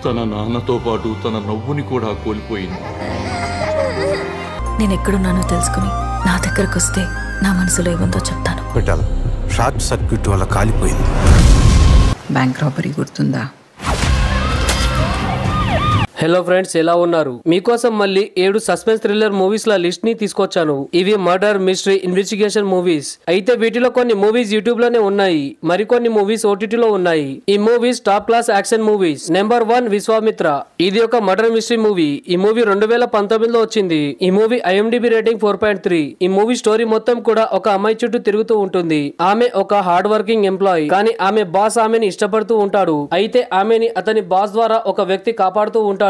తన నాన్నతో పాటు తన నవ్వుని కూడా కోల్పోయింది. నేను ఎక్కడున్నానో తెలుసుకుని నా దగ్గరకు వస్తే నా మనసులో ఏముందో చెప్తాను. పెట్టాలి, షార్ట్ సర్క్యూట్ వల్ల కాలిపోయింది. బ్యాంక్ రాబరీ గుర్తుందా? హలో ఫ్రెండ్స్, ఎలా ఉన్నారు? మీకోసం మళ్ళీ 7 సస్పెన్స్ థ్రిల్లర్ మూవీస్ ల లిస్ట్ ని తీసుకొచ్చాను. ఇవి మర్డర్, మిస్టరీ, ఇన్వెస్టిగేషన్ మూవీస్. అయితే వీటిలో కొన్ని మూవీస్ యూట్యూబ్ లోనే ఉన్నాయి, మరికొన్ని మూవీస్ OTT లో ఉన్నాయి. ఈ movies top class action movies. Number 1 Vishwamitra. ఇది ఒక మర్డర్ మిస్టరీ మూవీ. ఈ మూవీ 2019లో వచ్చింది. ఈ మూవీ IMDb రేటింగ్ 4.3. ఈ మూవీ స్టోరీ మొత్తం కూడా ఒక అమ్మాయి చుట్టూ తిరుగుతూ ఉంటుంది. ఆమె ఒక హార్డ్ వర్కింగ్ ఎంప్లాయీ, కానీ ఆమె బాస్ ఆమెని ఇష్టపడుతూ ఉంటాడు. అయితే ఆమెని అతని బాస్ ద్వారా ఒక వ్యక్తి కాపాడుతూ ఉంటాడు.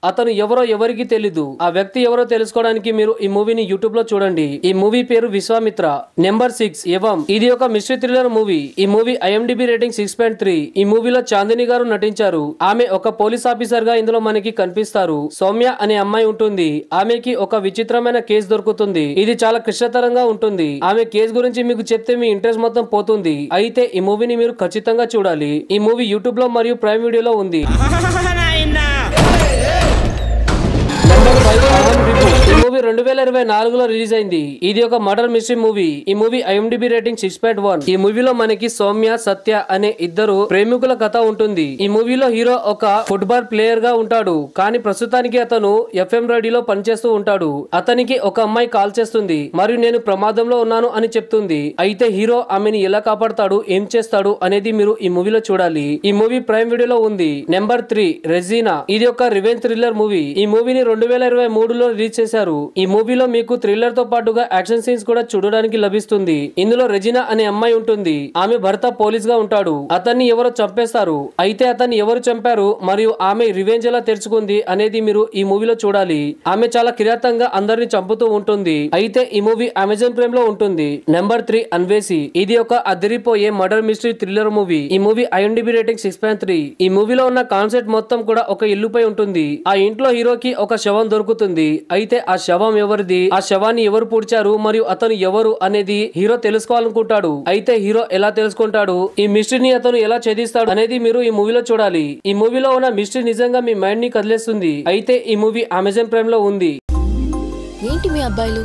అతను ఎవరో ఎవరికి తెలీదు. ఆ వ్యక్తి ఎవరో తెలుసుకోవడానికి మీరు ఈ మూవీని యూట్యూబ్ లో చూడండి. ఈ మూవీ పేరు విశ్వామిత్ర. నెంబర్ 6 యవం. ఇది ఒక మిస్టరీ థ్రిల్లర్ మూవీ. ఈ మూవీ IMDb రేటింగ్ 6.3. ఈ మూవీలో చాందిని గారు నటించారు. ఆమె ఒక పోలీస్ ఆఫీసర్ గా ఇందులో మనకి కనిపిస్తారు. సౌమ్య అనే అమ్మాయి ఉంటుంది. ఆమెకి ఒక విచిత్రమైన కేసు దొరుకుతుంది. ఇది చాలా క్లిష్టతరంగా ఉంటుంది. ఆమె కేసు గురించి మీకు చెప్తే మీ ఇంట్రెస్ట్ మొత్తం పోతుంది. అయితే ఈ మూవీని మీరు ఖచ్చితంగా చూడాలి. ఈ మూవీ యూట్యూబ్ లో మరియు ప్రైమ్ వీడియోలో ఉంది. ఈ మూవీ 2024లో రిలీజ్ అయింది. ఇది ఒక మర్డర్ మిస్టరీ మూవీ. ఈ మూవీ IMDb రేటింగ్ 6.1. ఈ మూవీలో మనకి సౌమ్య, సత్య అనే ఇద్దరు ప్రేమికుల కథ ఉంటుంది. ఈ మూవీలో హీరో ఒక ఫుట్బాల్ ప్లేయర్ గా ఉంటాడు, కానీ ప్రస్తుతానికి అతను FM రేడియోలో పనిచేస్తూ ఉంటాడు. అతనికి ఒక అమ్మాయి కాల్ చేస్తుంది మరియు నేను ప్రమాదంలో ఉన్నాను అని చెప్తుంది. అయితే హీరో ఆమెని ఎలా కాపాడతాడు, ఏం చేస్తాడు అనేది మీరు ఈ మూవీలో చూడాలి. ఈ మూవీ ప్రైమ్ వీడియోలో ఉంది. నెంబర్ 3 రెజీనా. ఇది ఒక రివెంజ్ థ్రిల్లర్ మూవీ. ఈ మూవీని 2023లో రిలీజ్ చేశారు. ఈ మూవీలో మీకు థ్రిల్లర్ తో పాటుగా యాక్షన్ సీన్స్ కూడా చూడడానికి లభిస్తుంది. ఇందులో రెజినా అనే అమ్మాయి ఉంటుంది. ఆమె భర్త పోలీస్ గా ఉంటాడు. అతన్ని ఎవరో చంపేస్తారు. అయితే అతన్ని ఎవరు చంపారు మరియు ఆమె రివెంజ్ ఎలా తెరుచుకుంది అనేది మీరు ఈ మూవీలో చూడాలి. ఆమె చాలా కిరాతంగా అందరిని చంపుతూ ఉంటుంది. అయితే ఈ మూవీ అమెజాన్ ప్రైమ్ లో ఉంటుంది. నెంబర్ 3 అన్వేసి. ఇది ఒక అదిరిపోయే మర్డర్ మిస్టరీ థ్రిల్లర్ మూవీ. ఈ మూవీ IMDb రేటింగ్ 6.3. ఈ మూవీలో ఉన్న కాన్సెప్ట్ మొత్తం కూడా ఒక ఇల్లుపై ఉంటుంది. ఆ ఇంట్లో హీరోకి ఒక శవం దొరుకుతుంది. అయితే ఆ శవం ఎవరిది, ఆ శవాన్ని ఎవరు పూడ్చారు మరియు అతను ఎవరు అనేది హీరో తెలుసుకోవాలనుకుంటాడు. అయితే హీరో ఎలా తెలుసుకుంటాడు, ఈ మిస్టరీని అతను ఎలా ఛేదిస్తాడు అనేది మీరు ఈ మూవీలో చూడాలి. ఈ మూవీలో ఉన్న మిస్టరీ నిజంగా మీ మైండ్ ని కదిలేస్తుంది. అయితే ఈ మూవీ అమెజాన్ ప్రైమ్ లో ఉంది. ఏంటి మీ అబ్బాయిలు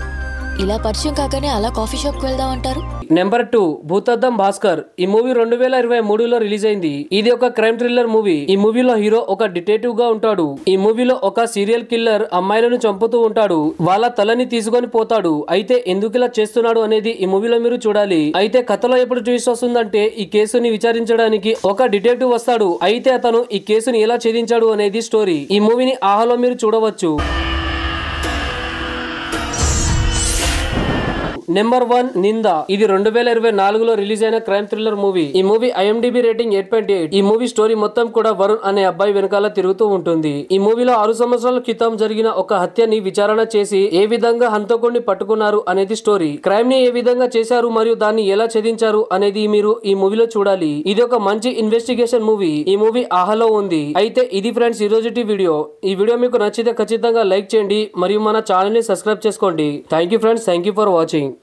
ఇలా పరిచయం కాకనే అలా కాఫీ షాప్ కి వెళ్దాం అంటారు? నెంబర్ 2 భూతద్దం భాస్కర్. ఈ మూవీ 2023లో రిలీజ్ అయింది. ఇది ఒక క్రైమ్ థ్రిల్లర్ మూవీ. ఈ మూవీలో హీరో ఒక డిటెక్టివ్ గా ఉంటాడు. ఈ మూవీలో ఒక సీరియల్ కిల్లర్ అమ్మాయిలను చంపుతూ ఉంటాడు. వాళ్ళ తలని తీసుకొని పోతాడు. అయితే ఎందుకు ఇలా చేస్తున్నాడు అనేది ఈ మూవీలో మీరు చూడాలి. అయితే కథలో ఎప్పుడు ట్విస్ట్ వస్తుందంటే ఈ కేసుని విచారించడానికి ఒక డిటెక్టివ్ వస్తాడు. అయితే అతను ఈ కేసుని ఎలా ఛేదించాడు అనేది స్టోరీ. ఈ మూవీని ఆహాలో మీరు చూడవచ్చు. నెంబర్ 1 నింద. ఇది 2024లో రిలీజ్ అయిన క్రైమ్ థ్రిల్లర్ మూవీ. ఈ మూవీ IMDb రేటింగ్ 8.8. ఈ మూవీ స్టోరీ మొత్తం కూడా వరుణ్ అనే అబ్బాయి వెనకాల తిరుగుతూ ఉంటుంది. ఈ మూవీలో 6 సంవత్సరాల క్రితం జరిగిన ఒక హత్యని విచారణ చేసి ఏ విధంగా హంతకుడిని పట్టుకున్నారు అనేది స్టోరీ. క్రైమ్ ని ఏ విధంగా చేశారు మరియు దాన్ని ఎలా ఛేదించారు అనేది మీరు ఈ మూవీలో చూడాలి. ఇది ఒక మంచి ఇన్వెస్టిగేషన్ మూవీ. ఈ మూవీ ఆహాలో ఉంది. అయితే ఇది ఫ్రెండ్స్ ఈ రోజుటి వీడియో. ఈ వీడియో మీకు నచ్చితే ఖచ్చితంగా లైక్ చేయండి మరియు మన ఛానల్ ని సబ్స్క్రైబ్ చేసుకోండి. Thank you friends, thank you for watching.